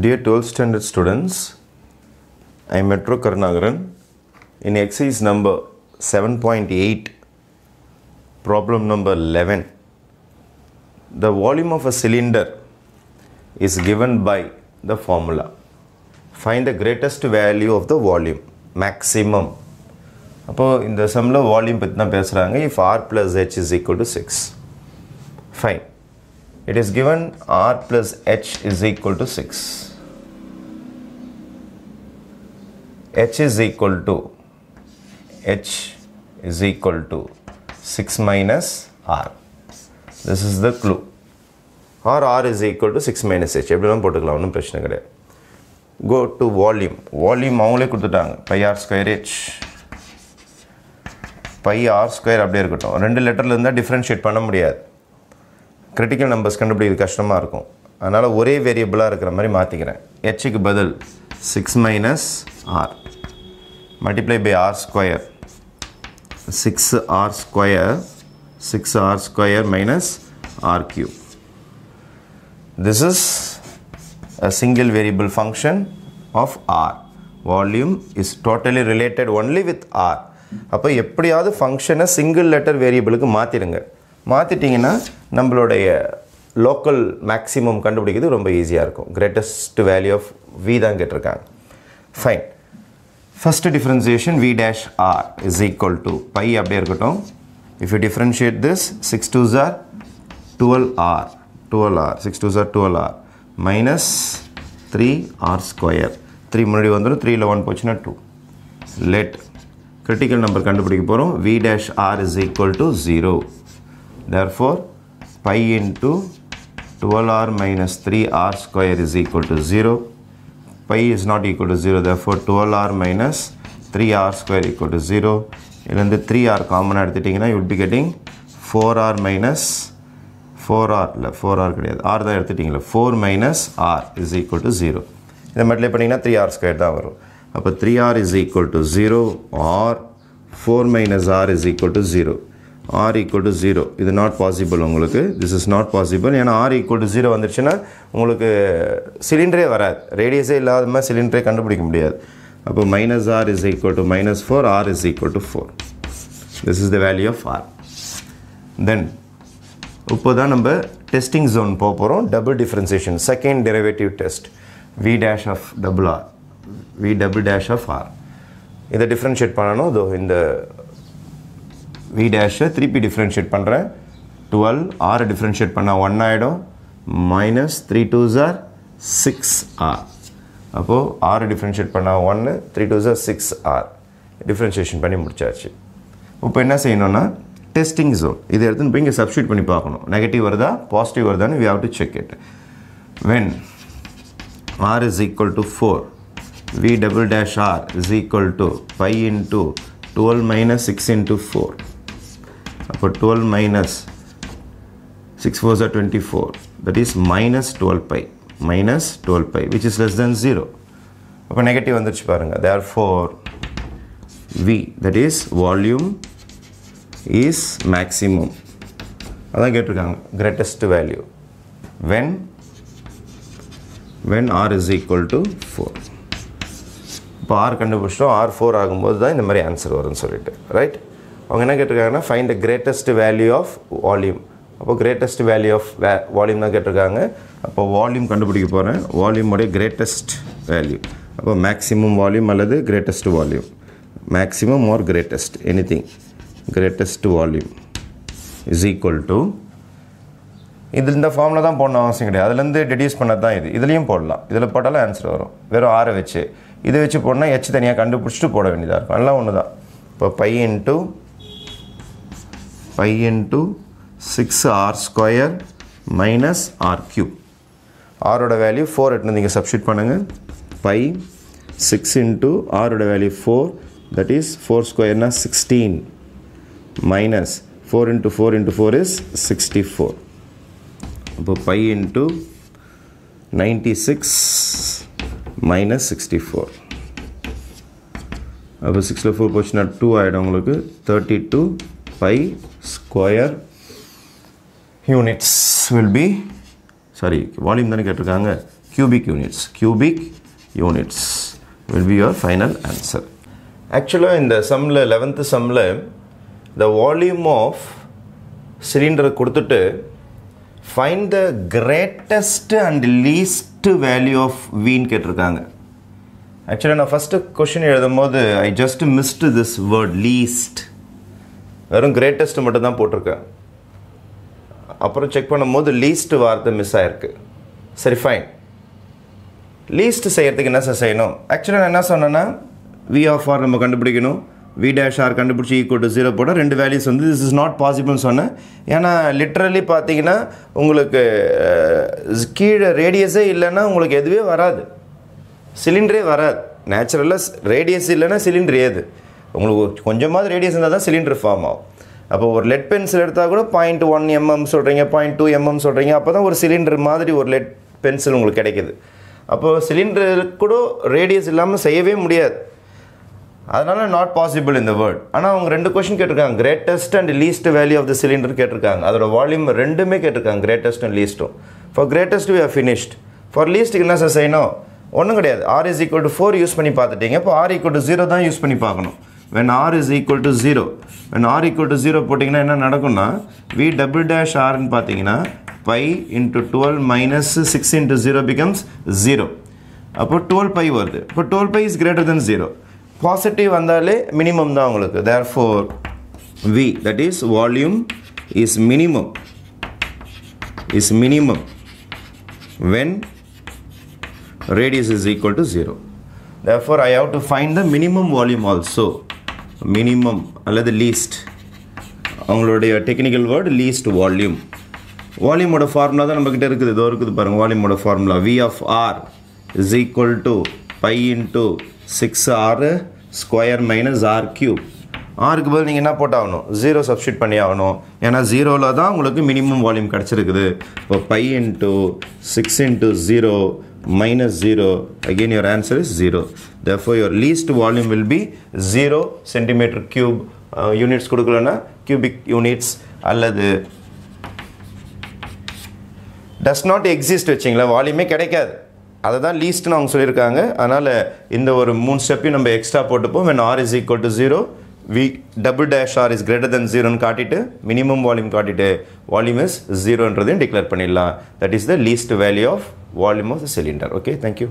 Dear 12th standard students, I am Metro Karnagaran. In exercise number 7.8, problem number 11, the volume of a cylinder is given by the formula. Find the greatest value of the volume, maximum. அப்போ இந்த சம்ல volume பத்தி தான் பேசுறாங்க. If R plus H is equal to 6. Fine. It is given R plus H is equal to 6. H is equal to 6 minus R. This is the clue. Or R is equal to 6 minus H. எப்படிலாம் போட்டுக்கலாம், ஒன்றும் பிரச்சனை கிடையாது. Go to volume. Volume அவங்களே கொடுத்துட்டாங்க. Pi R square H. Pi R square அப்படியே இருக்கட்டும். ரெண்டு லெட்டரில் இருந்தால் டிஃப்ரென்ஷியேட் பண்ண முடியாது. கிரிட்டிக்கல் நம்பர்ஸ் கண்டுபிடிக்கிறது கஷ்டமாக இருக்கும். அதனால் ஒரே வேரியபிளாக இருக்கிற மாதிரி மாற்றிக்கிறேன். ஹெச்சுக்கு பதில் 6 minus R multiply by R square 6r square minus r cube. This is a single variable function of r. Volume is totally related only with r. அப்போ எப்படியாவது ஃபங்க்ஷனை சிங்கிள் லெட்டர் வேரியபிளுக்கு மாற்றிடுங்க. மாற்றிட்டிங்கன்னா நம்மளுடைய லோக்கல் மேக்ஸிமம் கண்டுபிடிக்கிறது ரொம்ப ஈஸியாக இருக்கும். கிரேட்டஸ்ட் வேல்யூ ஆஃப் v தான் கேட்டிருக்காங்க. Fine. First differentiation v dash r is equal to pi அப்படியே இருக்கட்டும். If you differentiate this, 6 2s are 12r, 6 2s are 12r minus 3r square. 3 முன்னாடி வந்துடும், 3ல 1 போச்சுன்னா 2. Let critical number கண்டுபிடிக்க போகிறோம். v dash r is equal to 0. Therefore, pi into 12r minus 3r square is equal to 0. Pi is not equal to 0. Therefore, 12r minus 3r square equal to 0. இதிலிருந்து 3r common எடுத்துட்டிங்கன்னா you will be getting 4r minus 4r இல்லை 4r கிடையாது, r தான் எடுத்துட்டிங்களா, 4 minus r is equal to 0. இதை multiply பண்ணிங்கன்னா 3r square தான் வரும். அப்போ 3r is equal to 0 or 4 minus r is equal to 0. r equal to 0. இது not possible உங்களுக்கு. This is not possible. ஏன்னா r equal to 0 வந்துருச்சுன்னா உங்களுக்கு சிலிண்டரே வராது. ரேடியஸே இல்லாத மாதிரி சிலிண்டரே கண்டுபிடிக்க முடியாது. அப்போ minus r is equal to minus 4, r is equal to 4. This is the value of r. Then இப்போ தான் நம்ம டெஸ்டிங் ஜோன் போக போகிறோம். Double differentiation, second derivative test. v dash of double r, v double dash of r. இதை differentiate பண்ணணும். இதோ இந்த v dash திருப்பி டிஃப்ரென்ஷியேட் பண்ணுறேன். 12 r டிஃப்ரென்ஷியேட் பண்ணால் 1 ஆகிடும். Minus 3 2s are 6r. அப்போது r டிஃப்ரென்ஷியேட் பண்ணால் 1, 3 2s are 6r. டிஃப்ரென்ஷியேஷன் பண்ணி முடிச்சாச்சு. இப்போ என்ன செய்யணும்னா டெஸ்டிங் ஜோன் இதை எடுத்துன்னு போய் இங்கே சப்ஸ்டியூட் பண்ணி பார்க்கணும். நெகட்டிவ் வருதா பாசிட்டிவ் வருதான்னு we have to check it. When r is equal to 4, v double dash r is equal to pi into 12 minus 6 into 4. அப்போ 12 minus 6 4s are 24. That is minus 12 pi. Minus 12 pi which is less than 0. அப்போ negative வந்துருச்சு பாருங்க. Therefore v, that is volume, is maximum. அதான் கேட்டிருக்காங்க. greatest value when r is equal to 4. இப்போ r கண்டுபிடிச்சிட்டோம். r 4 ஆகும்போது தான் இந்த மாதிரி ஆன்சர் வரும்னு சொல்லிட்டு ரைட். அவங்க என்ன கேட்டிருக்காங்கன்னா find the greatest value of volume. அப்போ கிரேட்டஸ்ட் வேல்யூ ஆஃப் வால்யூம் தான் கேட்டிருக்காங்க. அப்போ வால்யூம் கண்டுபிடிக்க போகிறேன். வால்யூமோடைய கிரேட்டஸ்ட் வேல்யூ. அப்போ மேக்ஸிமம் வால்யூம் அல்லது greatest volume. Maximum or greatest, anything. Greatest volume is equal to, இது இந்த ஃபார்மில் தான் போடணும் அவசியம் கிடையாது. அதுலேருந்து டெடியூஸ் பண்ணது தான் இது. இதுலேயும் போடலாம். இதில் போட்டாலும் ஆன்சர் வரும். வெறும் ஆரை வச்சு இதை வச்சு போடணும். h தனியாக கண்டுபிடிச்சிட்டு போட வேண்டியதாக இருக்கும். எல்லாம் ஒன்று தான். இப்போ pi into 6r square minus r cube. ஆரோட வேல்யூ 4 எடுத்து நீங்கள் சப்ஸ்டியூட் பண்ணுங்கள். pi 6 into ஆரோட value 4, that is 4 square 16 minus 4 into 4 into 4 is 64. அப்போ pi into 96 minus 64. அப்போ 6ல் 4 போச்சுன்னா 2 ஆகிடும் உங்களுக்கு. 32 pi square units will be, sorry, volume தானே கேட்டிருக்காங்க, cubic units. Cubic units will be your final answer. Actually, in the sum 11th sum, the volume of cylinder கொடுத்துட்டு find the greatest and least value of V ன்னு கேட்டிருக்காங்க. Actually, நான் first question எழுதும்போது I just missed this word least. வெறும் greatest மட்டும் தான் போட்டிருக்கேன். அப்புறம் செக் பண்ணும்போது லீஸ்ட் வார்த்தை மிஸ் ஆயிருக்கு. சரி, ஃபைன். லீஸ்ட் செய்யறதுக்கு என்ன செய்யணும்? ஆக்சுவலாக நான் என்ன சொன்னேன்னா வி ஆஃப் ஆர் நம்ம கண்டுபிடிக்கணும். வி டேஷ் ஆர் கண்டுபிடிச்சி ஈக்குவல் டு 0 போட்டால் 2 வேல்யூஸ் வந்து திஸ் இஸ் நாட் பாசிபிள்னு சொன்னேன். ஏன்னா லிட்ரலி பார்த்தீங்கன்னா உங்களுக்கு கீழே ரேடியஸே இல்லைன்னா உங்களுக்கு எதுவே வராது, சிலிண்டரே வராது. நேச்சுரலாக ரேடியஸ் இல்லைன்னா சிலிண்டர் ஏது? உங்களுக்கு கொஞ்சமாவது ரேடியஸ் இருந்தால் தான் சிலிண்டர் ஃபார்ம் ஆகும். அப்போ ஒரு லெட் பென்சில் எடுத்தால் கூட 0.1 mm சொல்கிறீங்க, 0.2 mm சொல்கிறீங்க, அப்போ தான் ஒரு சிலிண்டர் மாதிரி ஒரு லெட் பென்சில் உங்களுக்கு கிடைக்கிது. அப்போது சிலிண்டர் கூட ரேடியஸ் இல்லாமல் செய்யவே முடியாது. அதனால் நாட் பாசிபிள் இந்த வேர்ட். ஆனால் அவங்க 2 கொஷின் கேட்டிருக்காங்க, greatest and least value of the cylinder கேட்டிருக்காங்க. அதோட வால்யூம் ரெண்டுமே கேட்டிருக்காங்க, கிரேட்டஸ்ட் அண்ட் லீஸ்ட்டும். For greatest we are finished. For லீஸ்ட்டுக்கு என்ன சார் செய்யணும்? ஒன்றும் கிடையாது. R is equal to 4 use பண்ணி பார்த்துட்டீங்க. இப்போ R equal to 0 தான் யூஸ் பண்ணி பார்க்கணும். when R is equal to 0, when R equal to 0 போட்டிங்கன்னா என்ன நடக்கும்னா V double dash R ன்னு பார்த்தீங்கன்னா pi into 12 minus 6 into 0 becomes 0. அப்போ 12 pi வருது. இப்போ 12 pi is greater than 0. Positive வந்தாலே மினிமம் தான் உங்களுக்கு. therefore V, that is volume is minimum when radius is equal to 0. Therefore I have to find the minimum volume also. Minimum அல்லது least, அவங்களுடைய technical word least volume. வால்யூமோட formula தான் நம்மக்கிட்ட இருக்குது. இதோ இருக்குது பாருங்கள் வால்யூமோட formula. V of R is equal to pi into 6R square minus R cube. ஆருக்கு பதில் நீங்கள் என்ன போட்டாகணும்? 0 சப்ஸ்டியூட் பண்ணி ஆகணும். ஏன்னா 0ல் தான் உங்களுக்கு மினிமம் வால்யூம் கிடச்சிருக்குது. இப்போ pi into 6 into 0 minus 0, again your answer is 0. Therefore your least volume will be 0 centimeter cube. Units கொடுக்கலன்னா cubic units அல்லது does not exist வச்சிங்களா, வால்யூமே கிடைக்காது. அதை தான் லீஸ்ட்னு அவங்க சொல்லியிருக்காங்க. அதனால் இந்த ஒரு 3 ஸ்டெப்பையும் நம்ம எக்ஸ்ட்ரா போட்டுப்போம். when R is equal to 0, V double dash R is greater than 0 காட்டிட்டு மினிமம் வால்யூம் காட்டிட்டு வால்யூம் இஸ் 0ன்றதையும் டிக்ளேர் பண்ணிடலாம். that is the least value of volume of the cylinder. Okay, thank you.